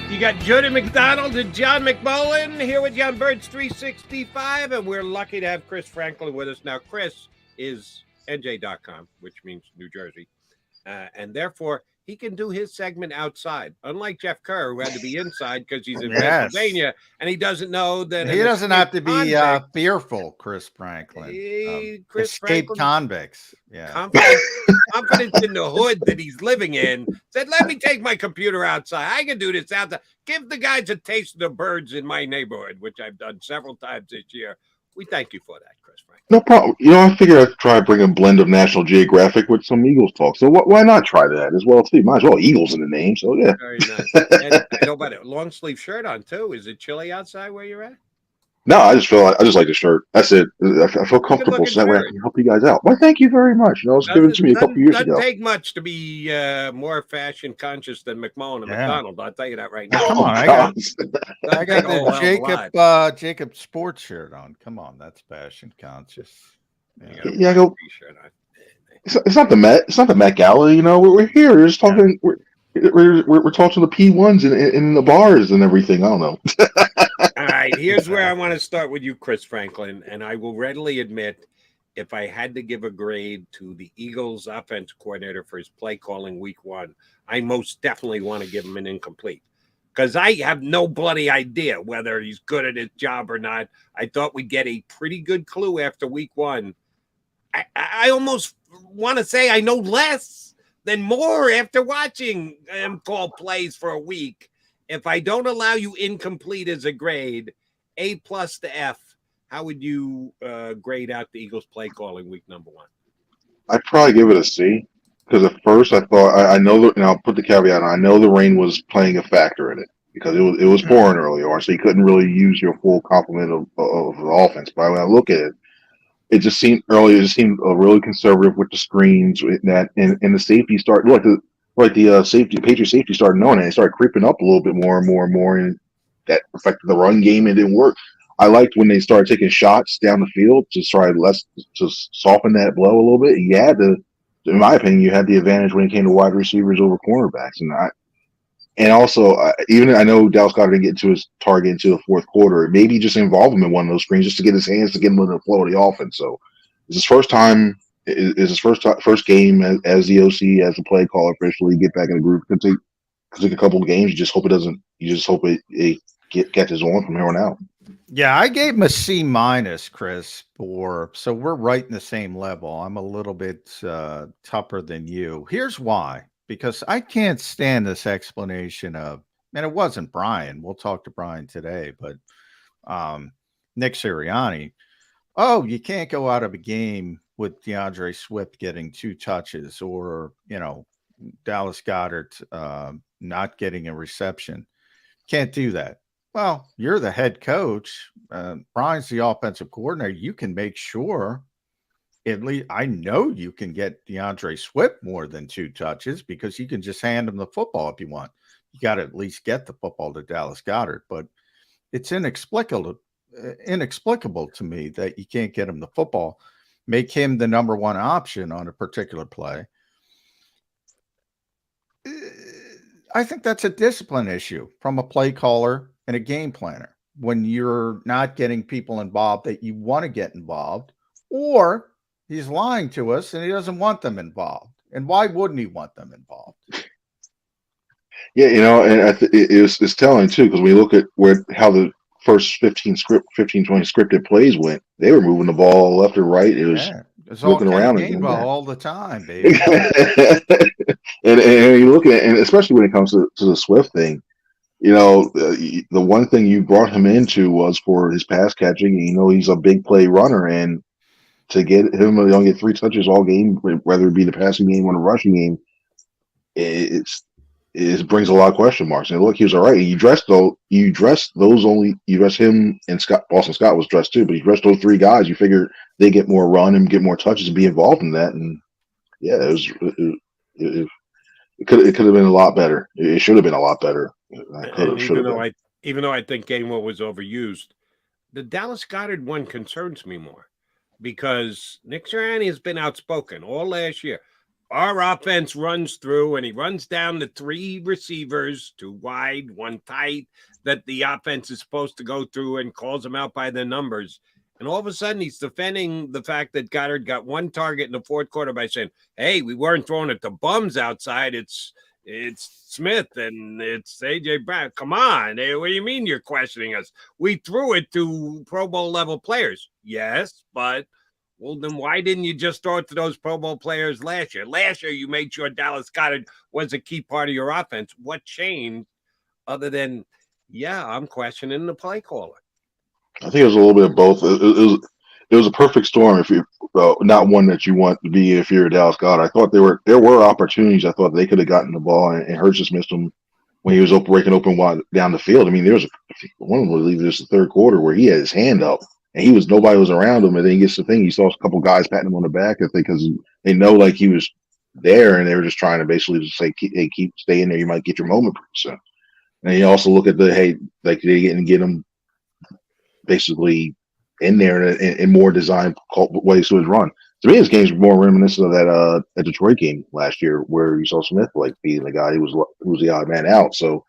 You got Jody McDonald and John McMullen here with you on Birds 365, and we're lucky to have Chris Franklin with us. Now, Chris is NJ.com, which means New Jersey, and therefore he can do his segment outside, unlike Jeff Kerr, who had to be inside because he's in Pennsylvania, and he doesn't know that he doesn't have to be fearful, Chris Franklin. Chris escaped Franklin, convicts. Yeah. Confidence in the hood that he's living in, said, let me take my computer outside. I can do this outside. Give the guys a taste of the birds in my neighborhood, which I've done several times this year. We thank you for that, Chris Frank. No problem. I figured I'd try to bring a blend of National Geographic with some Eagles talk. So why not try that as well, too? Might as well Eagles in the name. So, yeah. Very nice. And I know about it. Long sleeve shirt on, too. Is it chilly outside where you're at? No, I just like the shirt. That's it. I feel comfortable, so that way I can help you guys out. Well, thank you very much. It was given to me a couple years ago. It doesn't take much to be more fashion conscious than McMullen and McDonald. I'll tell you that right now. Come on, I got the JAKIB Sports shirt on. Come on, that's fashion conscious. Yeah, I go. It's not the Met. It's not the Met Gala. We're here. We're just talking. We're talking to the P1s in the bars and everything. I don't know. All right, here's where I want to start with you, Chris Franklin, and I will readily admit, if I had to give a grade to the Eagles' offense coordinator for his play calling week 1, I most definitely want to give him an incomplete because I have no bloody idea whether he's good at his job or not. I thought we'd get a pretty good clue after week 1. I almost want to say I know less than more after watching him call plays for a week. If I don't allow you incomplete as a grade, A+ to F, how would you grade out the Eagles play calling week number 1? I'd probably give it a C because at first I thought I know that, and I'll put the caveat on. I know the rain was playing a factor in it because it was pouring early on, so you couldn't really use your full complement of the offense. But when I look at it, it just seemed really conservative with the screens and the safety started the Patriot safety started knowing it. It started creeping up a little bit more and more and more, and that affected the run game. It didn't work. I liked when they started taking shots down the field to try to soften that blow a little bit. You had to, in my opinion, you had the advantage when it came to wide receivers over cornerbacks, and also even I know Dallas Goedert didn't get to his target into the fourth quarter. Maybe just involve him in one of those screens just to get his hands to get him in the flow of the offense. So it's his first time. Is his first game as the OC, as the play caller officially, get back in the groove. Could take a couple of games. You just hope it catches on from here on out. Yeah, I gave him a C-, Chris, so we're right in the same level. I'm a little bit tougher than you. Here's why. Because I can't stand this explanation of, and it wasn't Brian. We'll talk to Brian today, but Nick Sirianni. Oh, you can't go out of a game with DeAndre Swift getting 2 touches or, Dallas Goedert not getting a reception. Can't do that. Well, you're the head coach. Brian's the offensive coordinator. You can make sure, at least I know you can get DeAndre Swift more than 2 touches because you can just hand him the football if you want. You got to at least get the football to Dallas Goedert, but it's inexplicable to me that you can't get him the football. Make him the number 1 option on a particular play. I think that's a discipline issue from a play caller and a game planner when you're not getting people involved that you want to get involved, or he's lying to us and he doesn't want them involved. And why wouldn't he want them involved? Yeah, and it's telling too, because when you look at how the first 15, 20 scripted plays went, they were moving the ball left or right. It was looking around all the time, baby. and you look at it, and especially when it comes to the Swift thing, the one thing you brought him into was for his pass catching. He's a big play runner, and to get him to only get 3 touches all game, whether it be the passing game or the rushing game, it brings a lot of question marks. And look, he was all right. You dressed him and Boston Scott was dressed too, but you dressed those 3 guys. You figure they get more run and get more touches and be involved in that. And yeah, it could have been a lot better. It should have been a lot better. Even though I think Gainwell was overused, the Dallas Goedert one concerns me more because Nick Sirianni has been outspoken all last year. our offense runs through and he runs down the 3 receivers, 2 wide, 1 tight, that the offense is supposed to go through and calls them out by their numbers. And all of a sudden, he's defending the fact that Goedert got 1 target in the 4th quarter by saying, hey, we weren't throwing it to bums outside. It's Smith and it's A.J. Brown. Come on. Hey, what do you mean you're questioning us? We threw it to Pro Bowl level players. Yes, but well, then why didn't you just throw it to those Pro Bowl players last year? Last year, you made sure Dallas Goedert was a key part of your offense. What changed other than, yeah, I'm questioning the play caller? I think it was a little bit of both. It was a perfect storm. If you're not one that you want to be if you're a Dallas Goedert. I thought there were opportunities. I thought they could have gotten the ball, and Hurts just missed them when he was breaking open down the field. I mean, there was one of them, I believe, this the 3rd quarter where he had his hand up and nobody was around him, and then he gets the thing. You saw a couple guys patting him on the back, I think, because they know like he was there, and they were just trying to basically just say, "Hey, keep stay in there. You might get your moment pretty soon." And you also look at like they didn't get him basically in there in more designed ways to his run. To me, this game's more reminiscent of that Detroit game last year where you saw Smith like beating the guy who was the odd man out. So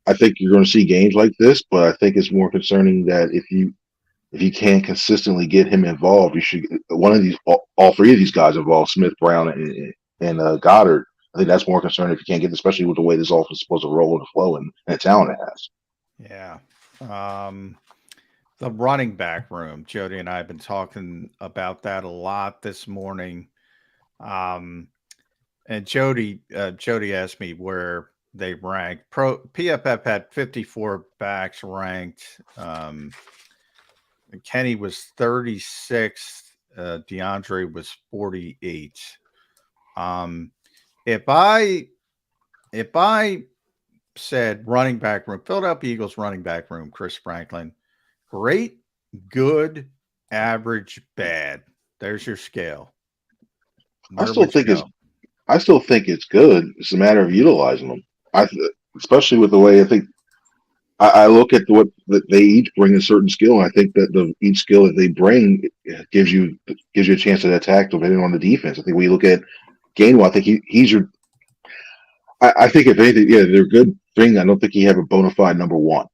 I think you're going to see games like this, but I think it's more concerning that if you can't consistently get him involved, you should one of these all 3 of these guys involved, Smith, Brown, and Goedert. I think that's more concerning if you can't get, especially with the way this offense is supposed to roll and flow and the talent it has. Yeah. The running back room, Jody and I have been talking about that a lot this morning. And Jody asked me where they ranked. PFF had 54 backs ranked. Kenny was 36th. DeAndre was 48. If I said running back room, Philadelphia Eagles running back room, Chris Franklin, great, good, average, bad. There's your scale. I still think it's good. It's a matter of utilizing them. Especially with the way I think I look at what they each bring a certain skill. And I think that each skill that they bring gives you a chance to attack depending on the defense. I think when you look at Gainwell, I think he's your. I think if anything, yeah, they're a good thing. I don't think he have a bona fide number 1.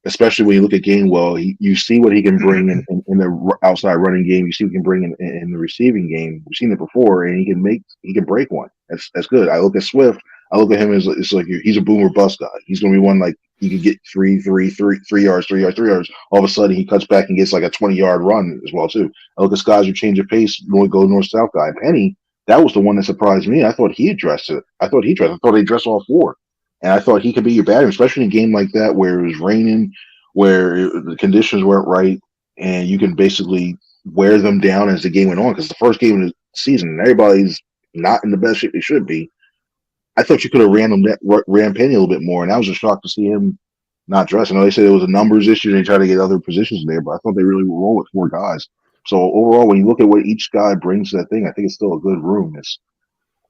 Especially when you look at Gainwell, you see what he can bring in the outside running game. You see what he can bring in the receiving game. We've seen it before, and he can break one. That's good. I look at Swift. I look at him as it's like he's a boomer bust guy. He's going to be one like he could get 3 yards. All of a sudden, he cuts back and gets like a 20-yard run as well too. I look at guys who change of pace, go north south guy. Penny, that was the one that surprised me. I thought he addressed it. I thought he addressed all 4. And I thought he could be your battery, especially in a game like that where it was raining, where the conditions weren't right, and you can basically wear them down as the game went on. Because the first game of the season, and everybody's not in the best shape they should be. I thought you could have ran Penny a little bit more, and I was just shocked to see him not dress. I know they said it was a numbers issue, and they tried to get other positions in there, but I thought they really roll with 4 guys. So overall, when you look at what each guy brings to that thing, I think it's still a good room.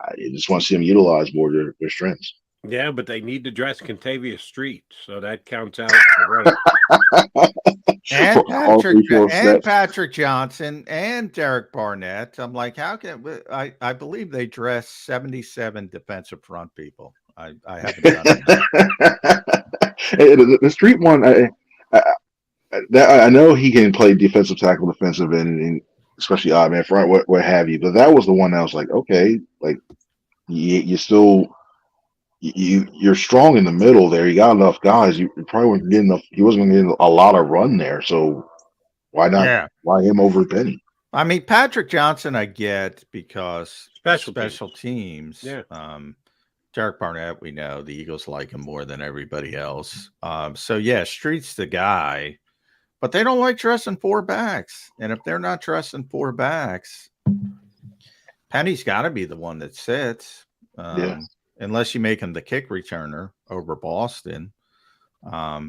I just want to see them utilize more their strengths. Yeah, but they need to dress Contavious Street, so that counts out. And Patrick Johnson and Derek Barnett. I'm like, how can I believe they dress 77 defensive front people? I haven't done it. The Street one, I know he can play defensive tackle, defensive end, and especially odd man front, what have you. But that was the one that was like, okay, like you still. You're strong in the middle there. You got enough guys. You probably weren't getting enough. He wasn't getting a lot of run there. So why not? Yeah. Why him over Penny? I mean, Patrick Johnson, I get because special teams. Yeah. Derek Barnett, we know the Eagles like him more than everybody else. So yeah, Street's the guy, but they don't like dressing 4 backs. And if they're not dressing 4 backs, Penny's got to be the one that sits. Yeah. Unless you make him the kick returner over Boston. I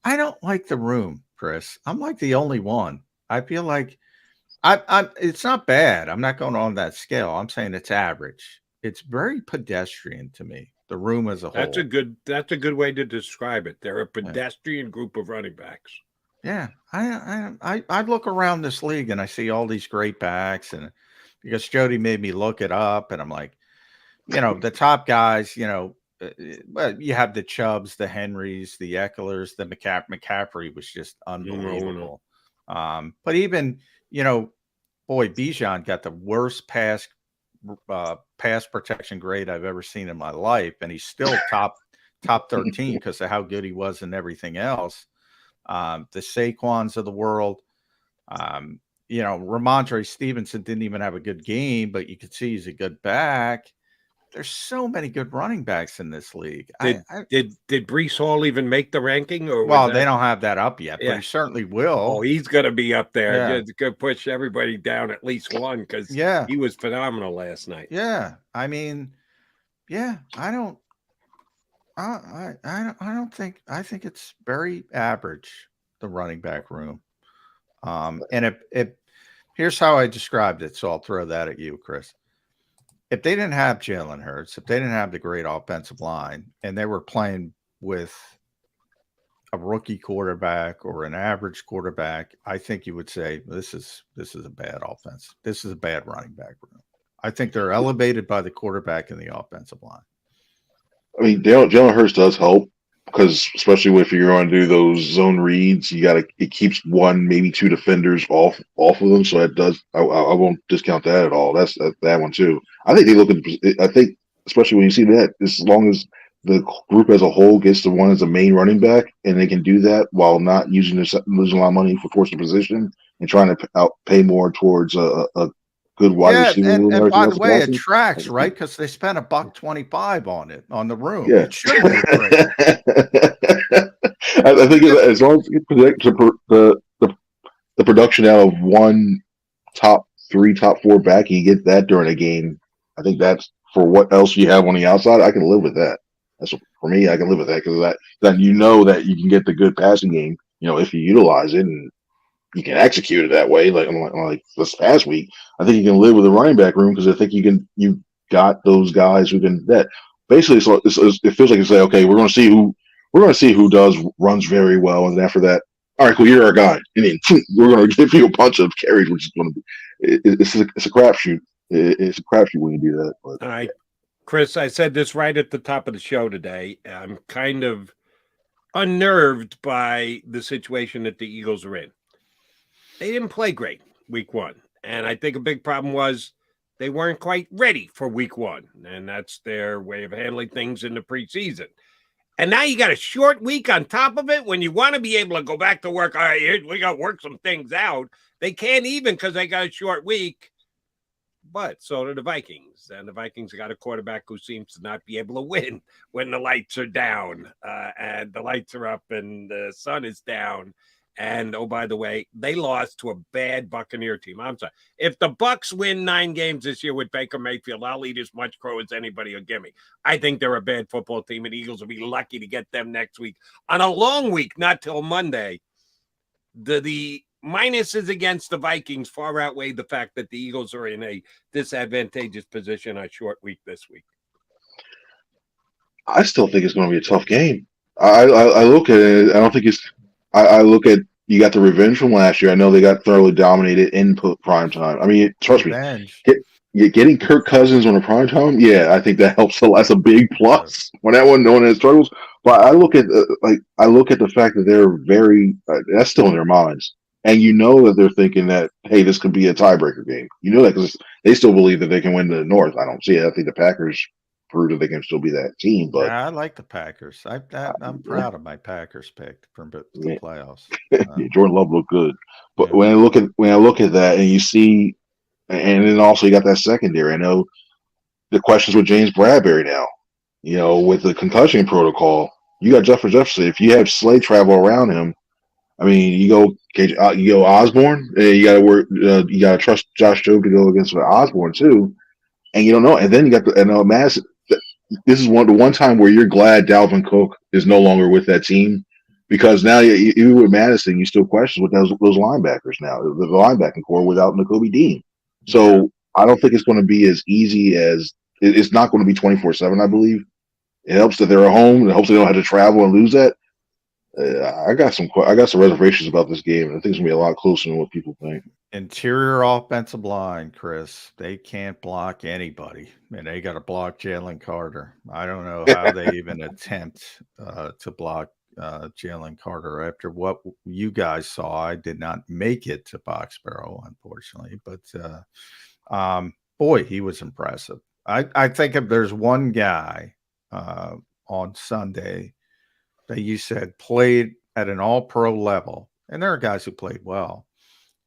don't like the room, Chris. I'm like the only one. I feel like it's not bad. I'm not going on that scale. I'm saying it's average. It's very pedestrian to me, the room as a whole. That's a good way to describe it. They're a pedestrian group of running backs. Yeah. I look around this league and I see all these great backs, and because Jody made me look it up, and I'm like, the top guys, well, you have the Chubbs, the Henrys, the Ecklers, the McCaffrey was just unbelievable. But even, boy, Bijan got the worst pass protection grade I've ever seen in my life, and he's still top 13 because of how good he was and everything else. The Saquons of the world, Ramondre Stevenson didn't even have a good game, but you could see he's a good back. There's so many good running backs in this league. Did Breece Hall even make the ranking? Or they don't have that up yet, but he certainly will. Oh, he's going to be up there. Yeah. It's going to push everybody down at least one because he was phenomenal last night. Yeah, I mean, I think it's very average, the running back room. And if here's how I described it, so I'll throw that at you, Chris. If they didn't have Jalen Hurts, if they didn't have the great offensive line, and they were playing with a rookie quarterback or an average quarterback, I think you would say this is a bad offense. This is a bad running back room. I think they're elevated by the quarterback and the offensive line. I mean, Jalen Hurts does help because especially if you're going to do those zone reads, it keeps one, maybe two defenders off of them. So it does. I won't discount that at all. That's that one too. I think especially when you see that, as long as the group as a whole gets the one as a main running back, and they can do that while not losing a lot of money for forcing position and trying to pay more towards a good wide receiver. And by the way, it tracks, right? Because they spent $125 on it, on the room. Yeah. It should be great. I think as long as you predict the production out of one top 3, top 4 back, and you get that during a game, I think that's for what else you have on the outside. I can live with that. That's for me. I can live with that because then that you can get the good passing game. If you utilize it and you can execute it that way. Like this past week, I think you can live with the running back room because I think you got those guys who can that. Basically, so it feels like you say, okay, we're going to see who runs very well, and then after that, all right, cool, you're our guy, and then we're going to give you a bunch of carries, which is going to be it's a crapshoot. It's a crapshoot when you do that. But. All right, Chris, I said this right at the top of the show today. I'm kind of unnerved by the situation that the Eagles are in. They didn't play great week 1. And I think a big problem was they weren't quite ready for week 1. And that's their way of handling things in the preseason. And now you got a short week on top of it when you want to be able to go back to work. All right, we got to work some things out. They can't even because they got a short week. But so do the Vikings. And the Vikings got a quarterback who seems to not be able to win when the lights are down and the lights are up and the sun is down. And, oh, by the way, they lost to a bad Buccaneer team. I'm sorry. If the Bucs win 9 games this year with Baker Mayfield, I'll eat as much crow as anybody will give me. I think they're a bad football team, and the Eagles will be lucky to get them next week. On a long week, not till Monday, the minuses against the Vikings far outweigh the fact that the Eagles are in a disadvantageous position on a short week this week. I still think it's going to be a tough game. I look at it. I don't think it's – I look at you got the revenge from last year. I know they got thoroughly dominated in prime time. I mean, trust me, getting Kirk Cousins on a prime time, yeah, I think that helps. That's a big plus when that one has struggles. But I look at the fact that they're very that's still in their minds, and that they're thinking that hey, this could be a tiebreaker game. You know that because they still believe that they can win the North. I don't see it. I think the Packers prove that they can still be that team. But yeah, I like the Packers. I'm proud of my Packers pick for the playoffs. Jordan Love looked good, but when I look at that and you see, and then also you got that secondary. I know the questions with James Bradbury now. With the concussion protocol, you got Jefferson. If you have Slay travel around him, I mean, you go Osborne. You got to work. You got to trust Josh Jobe to go against Osborne too, and you don't know. And then you got Madison. This is the one time where you're glad Dalvin Cook is no longer with that team because now you with Madison, you still question with those linebackers now, the linebacking core without Nakobe Dean. So I don't think it's going to be as easy as it's not going to be 24/7. I believe it helps that they're at home. It helps they don't have to travel and lose that. I got some reservations about this game, and I think it's going to be a lot closer than what people think. Interior offensive line, Chris. They can't block anybody, and they got to block Jalen Carter. I don't know how they even attempt to block Jalen Carter after what you guys saw. I did not make it to Boxborough, unfortunately, but boy, he was impressive. I think if there's one guy on Sunday that you said played at an all-pro level, and there are guys who played well.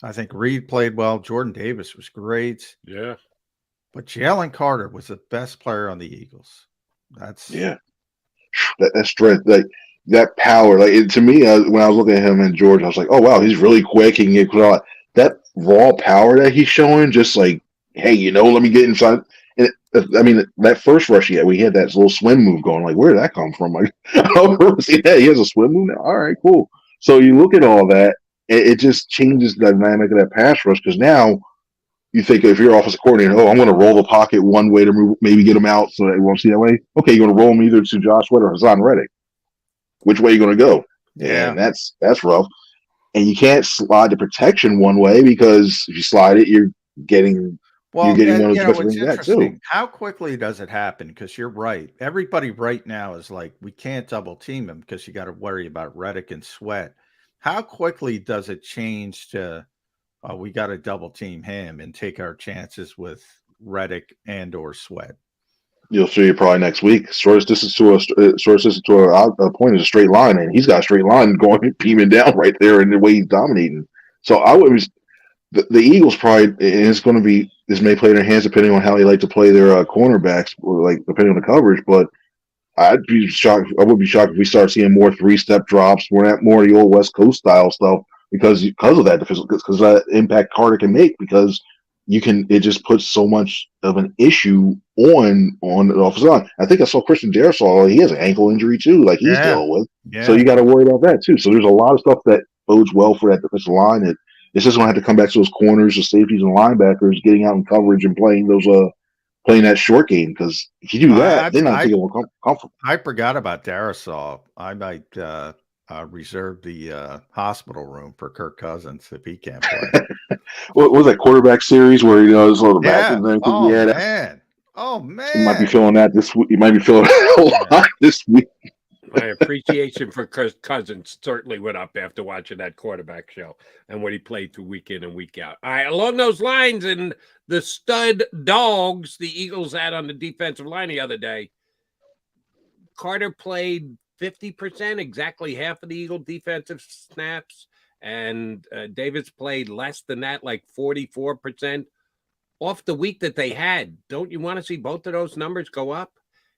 I think Reed played well. Jordan Davis was great. Yeah. But Jalen Carter was the best player on the Eagles. That's that strength, like that power. Like to me, when I was looking at him in Georgia, I was like, oh wow, he's really quick. He can get that raw power that he's showing. Just like, hey, let me get inside. And I mean, that first rush we had that little swim move going. Like, where did that come from? Like, I don't remember seeing that. He has a swim move now. All right, cool. So you look at all that, it just changes the dynamic of that pass rush because now you think if you're offensive coordinator, I'm going to roll the pocket one way to move, maybe get him out so that he won't see that way. Okay, you're going to roll him either to Josh Sweat or Hassan Reddick. Which way are you going to go? Yeah. And that's rough. And you can't slide the protection one way because if you slide it, you're getting one of those what's interesting, how quickly does it happen? Because you're right. Everybody right now is like, we can't double team him because you got to worry about Reddick and Sweat. How quickly does it change to we got to double team him and take our chances with Reddick and or Sweat? You'll see it probably next week. Shortest distance to a point is a straight line, and he's got a straight line going beaming down right there in the way he's dominating. So I would the Eagles probably, and it's going to be, this may play in their hands depending on how they like to play their cornerbacks, like depending on the coverage. But I'd be shocked. I would be shocked if we start seeing more 3-step drops, more of the old West Coast style stuff because of that, because of that impact Carter can make. Because it just puts so much of an issue on the offensive line. I think I saw Christian Darrisaw. He has an ankle injury too, like he's dealing with. Yeah. So you got to worry about that too. So there's a lot of stuff that bodes well for that defensive line. It's just going to have to come back to those corners, the safeties, and linebackers getting out in coverage and playing that short game. Because if you do that, then I think it will come comfortable. I forgot about Darrisaw. I might reserve the hospital room for Kirk Cousins if he can't play. What was that quarterback series where there's a little back and then man. You might be feeling that this week. You might be feeling a lot this week. My appreciation for Cousins certainly went up after watching that quarterback show and what he played through week in and week out. All right, along those lines, and the stud dogs the Eagles had on the defensive line the other day, Carter played 50%, exactly half of the Eagle defensive snaps, and Davis played less than that, like 44%. Off the week that they had, don't you want to see both of those numbers go up?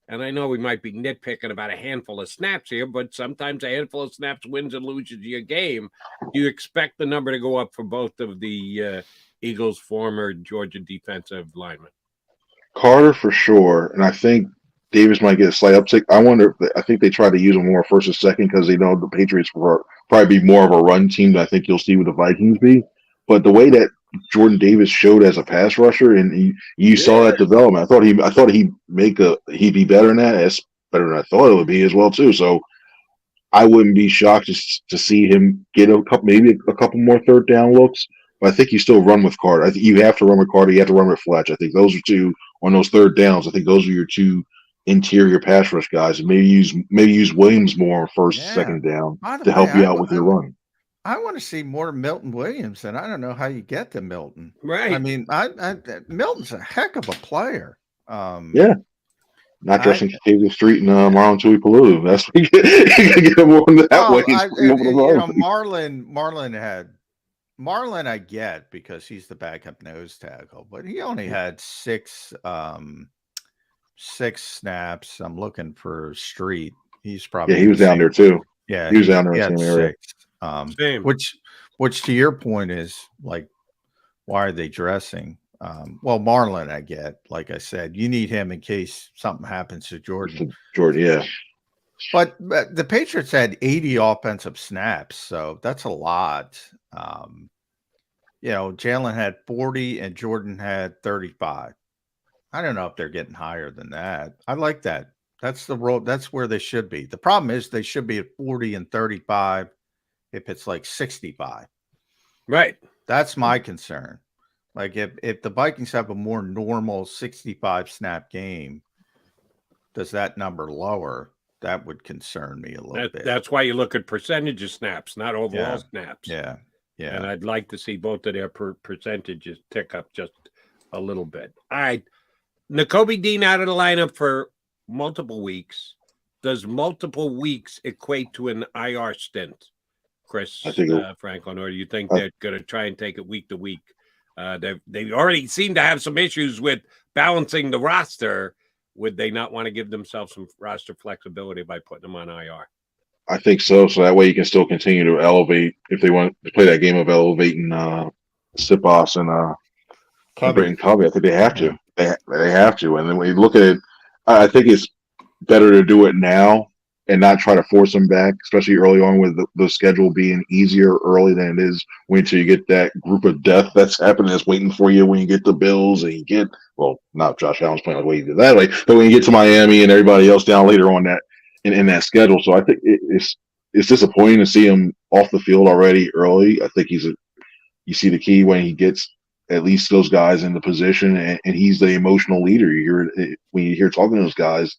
And I know we might be nitpicking about a handful of snaps here, but sometimes a handful of snaps wins and loses you a game. Do you expect the number to go up for both of the Eagles' former Georgia defensive linemen? Carter for sure, and I think Davis might get a slight uptick. I think they try to use him more first and second because they know the Patriots will probably be more of a run team than I think you'll see with the Vikings be. But the way that Jordan Davis showed as a pass rusher, and you saw that development. I thought he'd be better than that. That's better than I thought it would be as well too. So I wouldn't be shocked to see him get maybe a couple more third down looks. But I think you still run with Carter. I think you have to run with Carter. You have to run with Fletch. I think those are two on those third downs. I think those are your two interior pass rush guys. And maybe use Williams more on first, second down to help you out with your run. I want to see more Milton Williams, and I don't know how you get to Milton. Right. I mean, Milton's a heck of a player. Yeah. Not dressing Cave Street and Marlon Tuipulotu. That's what you get him more than that way. Marlon I get because he's the backup nose tackle, but he only had six snaps. I'm looking for Street. He's probably he was down there too. Yeah, he was down there in the same area. Same. Which to your point is like, why are they dressing? Well, Marlon, I get, like I said, you need him in case something happens to Jordan. Yeah. But the Patriots had 80 offensive snaps, so that's a lot. Jalen had 40 and Jordan had 35. I don't know if they're getting higher than that. I like that. That's the road. That's where they should be. The problem is they should be at 40 and 35 if it's like 65. Right. That's my concern. Like if the Vikings have a more normal 65 snap game, does that number lower? That would concern me a little bit. That's why you look at percentage of snaps, not overall snaps. Yeah. Yeah. And I'd like to see both of their percentages tick up just a little bit. All right. Nakobe Dean out of the lineup for multiple weeks. Does multiple weeks equate to an IR stint, Chris Franklin? Or do you think they're going to try and take it week to week? They already seem to have some issues with balancing the roster. Would they not want to give themselves some roster flexibility by putting them on IR? I think so. So that way you can still continue to elevate if they want to play that game of elevating Siposs and Covey. I think they have to. They have to. And then when you look at it, I think it's better to do it now and not try to force them back, especially early on with the schedule being easier early than it is until you get that group of death that's happening that's waiting for you when you get the Bills and you get, well, not Josh Allen's playing the way he did that way, but when you get to Miami and everybody else down later on that in that schedule. So I think it's disappointing to see him off the field already early. I think you see the key when he gets at least those guys in the position and he's the emotional leader. When you hear talking to those guys,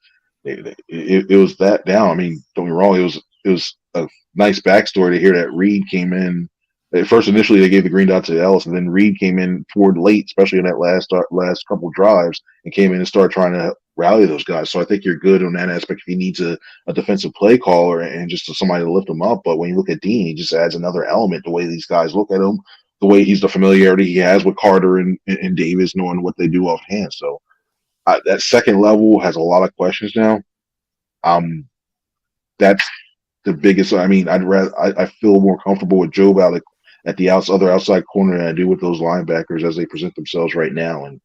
it was that down. I mean, don't get me wrong. It was a nice backstory to hear that Reed came in. At first, initially, they gave the green dot to Ellis, and then Reed came in toward late, especially in that last couple of drives, and came in and started trying to rally those guys. So I think you're good on that aspect. If he needs a defensive play caller and just somebody to lift him up, but when you look at Dean, he just adds another element. The way these guys look at him, the way the familiarity he has with Carter and Davis, knowing what they do offhand. So. That second level has a lot of questions now. That's the biggest. I mean, I feel more comfortable with Joe Valek at the other outside corner than I do with those linebackers as they present themselves right now. And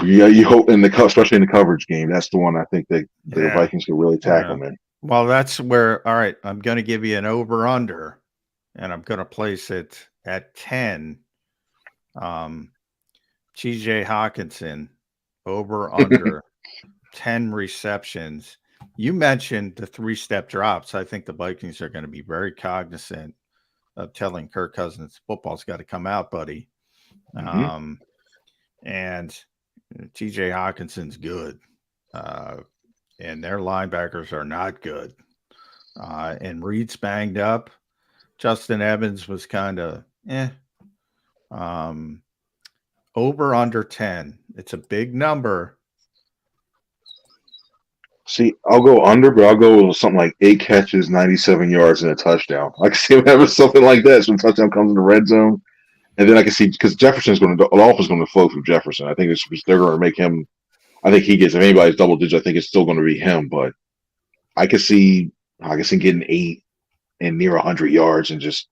you hope especially in the coverage game, that's the one I think that the Vikings could really tackle, man. Well, that's where. All right, I'm going to give you an over under, and I'm going to place it at 10. T.J. Hawkinson. Over under 10 receptions. You mentioned the 3-step drops. I think the Vikings are going to be very cognizant of telling Kirk Cousins football's got to come out, buddy. Mm-hmm. And TJ Hawkinson's good. And their linebackers are not good. And Reed's banged up. Justin Evans was kind of over under 10. It's a big number. See, I'll go under, but I'll go with something like 8 catches, 97 yards, and a touchdown. I can see him having something like that. So when the touchdown comes in the red zone. And then I can see, because Jefferson's going to, the offense is going to flow from Jefferson. I think they're going to make him, I think he gets, if anybody's double digits, I think it's still going to be him. But I can see Hawkinson getting 8 and near 100 yards and just,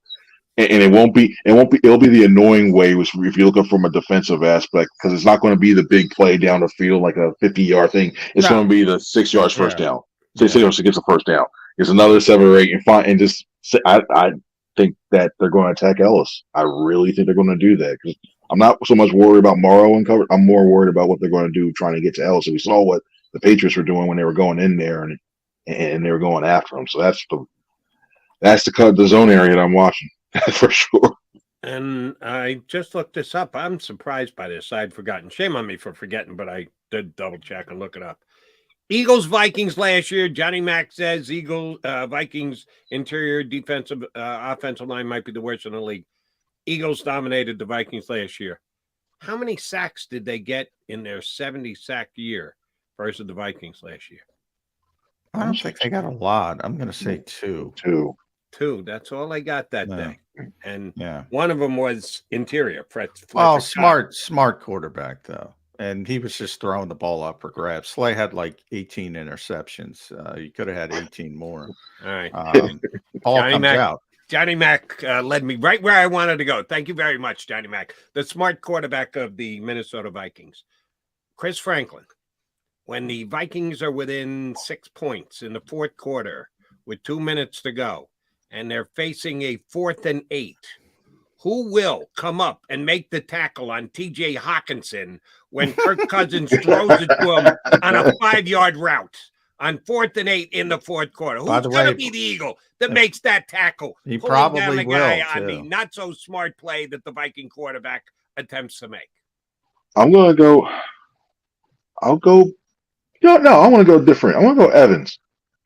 and it'll be the annoying way if you're looking from a defensive aspect, because it's not going to be the big play down the field like a 50-yard thing. It's going to be the 6 yards first down. 6 yards gets a first down. It's another 7 or 8 and just I think that they're going to attack Ellis. I really think they're going to do that because I'm not so much worried about Morrow and cover. I'm more worried about what they're going to do trying to get to Ellis. And we saw what the Patriots were doing when they were going in there and they were going after him. So that's the zone area that I'm watching. For sure. And I just looked this up. I'm surprised by this. I'd forgotten. Shame on me for forgetting, but I did double check and look it up. Eagles Vikings last year. Johnny Mack says Vikings interior defensive offensive line might be the worst in the league. Eagles dominated the Vikings last year. How many sacks did they get in their 70-sack year versus the Vikings last year? I don't think they got a lot. I'm going to say 2. 2. That's all I got that day. And one of them was interior. Well, smart quarterback, though. And he was just throwing the ball up for grabs. Slay had like 18 interceptions. You could have had 18 more. All right. Johnny Mack led me right where I wanted to go. Thank you very much, Johnny Mack, the smart quarterback of the Minnesota Vikings. Chris Franklin, when the Vikings are within 6 points in the fourth quarter with 2 minutes to go, and they're facing a 4th and 8, who will come up and make the tackle on T.J. Hawkinson when Kirk Cousins throws it to him on a 5-yard route? on 4th and 8 in the fourth quarter. By Who's the going to way, be the Eagle that makes that tackle? He pulling down probably the guy will, on the too. not so smart play that the Viking quarterback attempts to make? I'm gonna go. I'll go. No, I want to go different. I want to go Evans.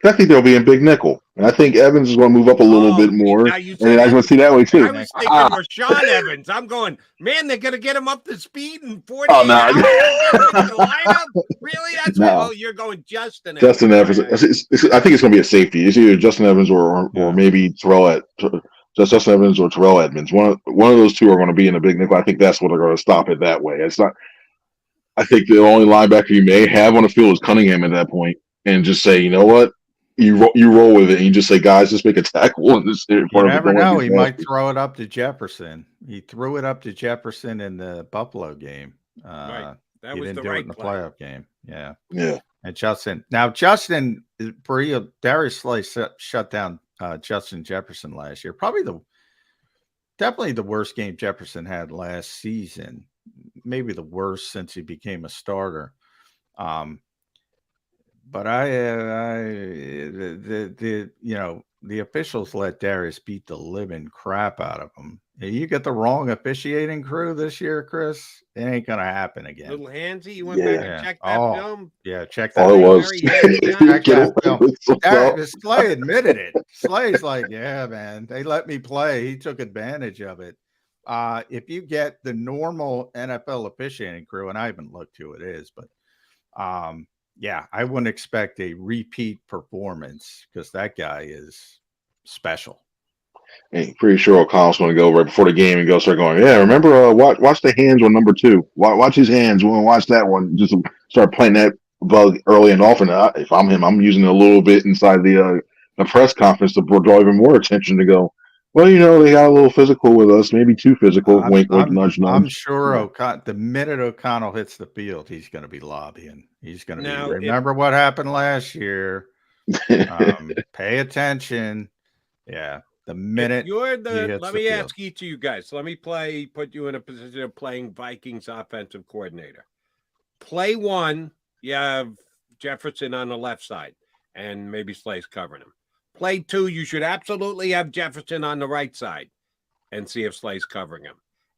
I think they'll be in big nickel, and I think Evans is going to move up a little bit more. Now you And said I was going to see that way too. I was thinking Rashawn Evans. I'm going, man, they're going to get him up to speed in 48 Oh, no. hours to get him in the lineup? Really? That's No. what, you're going Justin Evans. Justin Evans. I think it's going to be a safety. It's either Justin Evans or maybe Justin Evans or Terrell Edmonds. One of those two are going to be in a big nickel. I think that's what they're going to stop it that way. It's not. I think the only linebacker you may have on the field is Cunningham at that point, and just say, you know what, you roll with it, and you just say, guys, just make a tackle in this. You never know. He might throw it up to Jefferson. He threw it up to Jefferson in the Buffalo game. Right. That he was didn't the do it right in the play. playoff game. Yeah. Yeah. And Justin, Darius Slay shut down Justin Jefferson last year. Definitely the worst game Jefferson had last season. Maybe the worst since he became a starter. But the officials let Darius beat the living crap out of him. You get the wrong officiating crew this year, Chris, it ain't gonna happen again. Little handsy, you went back and checked that film? Yeah, check that. All it was. Check that film. Slay admitted it. Slay's like, yeah, man, they let me play. He took advantage of it. If you get the normal NFL officiating crew, and I haven't looked who it is, but yeah, I wouldn't expect a repeat performance because that guy is special. I'm pretty sure O'Connell's going to go right before the game and start going, yeah, remember, watch the hands on number 2. Watch his hands. We'll watch that one. Just start playing that bug early and often. If I'm him, I'm using it a little bit inside the press conference to draw even more attention to go, well, they got a little physical with us, maybe too physical. Wink, wink, nudge, nudge. I'm sure the minute O'Connell hits the field, he's going to be lobbying. He's going to remember what happened last year. Pay attention. Yeah. The minute let me ask each of you guys. Let me put you in a position of playing Vikings offensive coordinator. Play 1, you have Jefferson on the left side, and maybe Slay's covering him. Play 2, you should absolutely have Jefferson on the right side and see if Slay's covering him.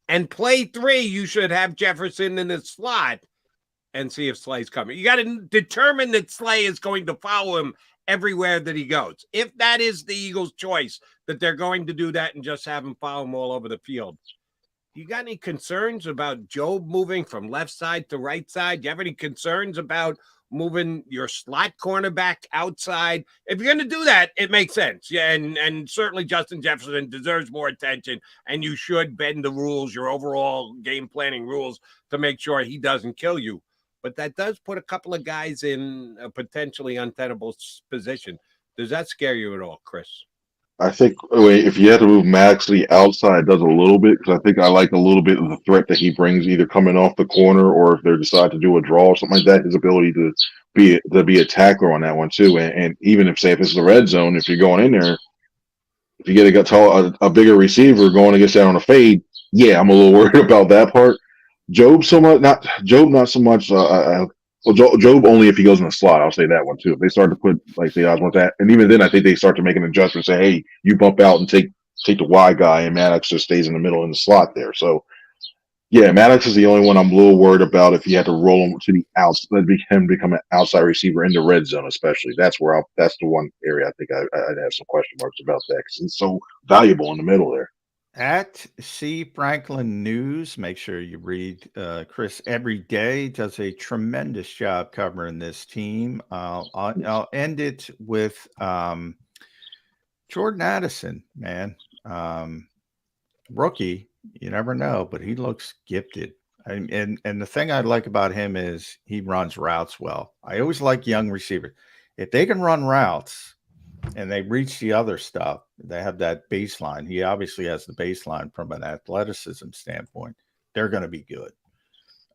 And play 3, you should have Jefferson in the slot and see if Slay's covering. You got to determine that Slay is going to follow him everywhere that he goes. If that is the Eagles' choice, that they're going to do that and just have him follow him all over the field. You got any concerns about Job moving from left side to right side? Do you have any concerns about moving your slot cornerback outside? If you're going to do that, it makes sense. Yeah, and certainly Justin Jefferson deserves more attention, and you should bend the rules, your overall game planning rules, to make sure he doesn't kill you. But that does put a couple of guys in a potentially untenable position. Does that scare you at all, Chris? I think if you have to move Max to the outside, it does a little bit, because I think I like a little bit of the threat that he brings, either coming off the corner or if they decide to do a draw or something like that, his ability to be a tackler on that one too. And even if it's the red zone, if you're going in there, if you get a bigger receiver going against that on a fade, yeah, I'm a little worried about that part. Job not so much. Job only if he goes in the slot. I'll say that one too. If they start to put like the odds with that, and even then, I think they start to make an adjustment. Say, hey, you bump out and take the wide guy, and Maddox just stays in the middle in the slot there. So, yeah, Maddox is the only one I'm a little worried about. If you had to roll him to the outside, him become an outside receiver in the red zone, especially. That's the one area I think I'd have some question marks about that, because it's so valuable in the middle there. At C. Franklin News, make sure you read Chris every day. Does a tremendous job covering this team. I'll end it with Jordan Addison, man. Rookie, you never know, but he looks gifted. And the thing I like about him is he runs routes well. I always like young receivers. If they can run routes and they reach the other stuff, they have that baseline. He obviously has the baseline from an athleticism standpoint. They're going to be good.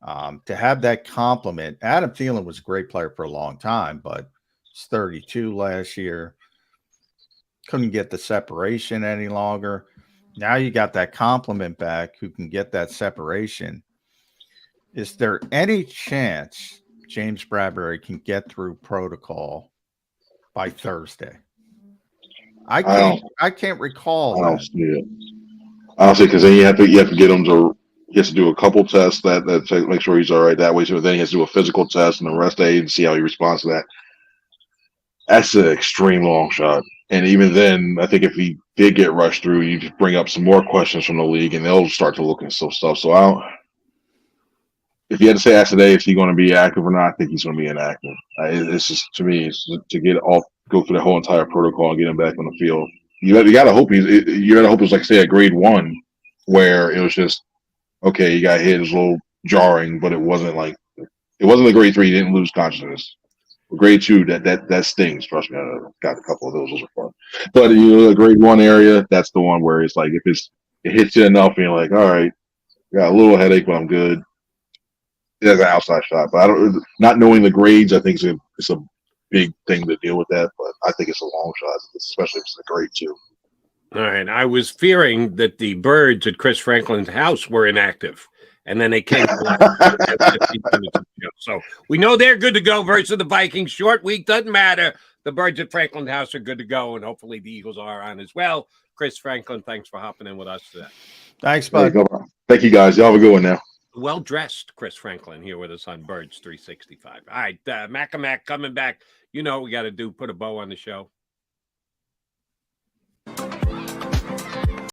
To have that complement, Adam Thielen was a great player for a long time, but he's 32 last year. Couldn't get the separation any longer. Now you got that complement back who can get that separation. Is there any chance James Bradbury can get through protocol by Thursday? I can't recall I don't that. see it. Honestly, because then you have to get him to. He has to do a couple tests that make sure he's all right that way. So then he has to do a physical test and the rest day and see how he responds to that. That's an extreme long shot. And even then, I think if he did get rushed through, you just bring up some more questions from the league, and they'll start to look at some stuff. So I don't. If you had to say ask today, is he going to be active or not? I think he's going to be inactive. It's just, to me, it's to get off, go through the whole entire protocol and get him back on the field. You got to hope you got to hope it was like, say, a grade 1, where it was just okay. You got hit, it was a little jarring, but it wasn't a grade 3. He didn't lose consciousness. Grade 2, that stings. Trust me, I got a couple of those. Those are fun. But the grade 1 area, that's the one where it's like if it hits you enough, and you're like, all right, got a little headache, but I'm good. That's an outside shot, but not knowing the grades, I think it's a big thing to deal with that. But I think it's a long shot, especially if it's a grade 2. All right. I was fearing that the birds at Chris Franklin's house were inactive, and then they came to life. So we know they're good to go versus the Vikings. Short week, doesn't matter. The birds at Franklin's house are good to go, and hopefully the Eagles are on as well. Chris Franklin, thanks for hopping in with us today. Thanks, bud. Thank you, guys. Y'all have a good one now. Well-dressed Chris Franklin here with us on Birds 365. All right, Mac coming back. You know what we got to do, put a bow on the show.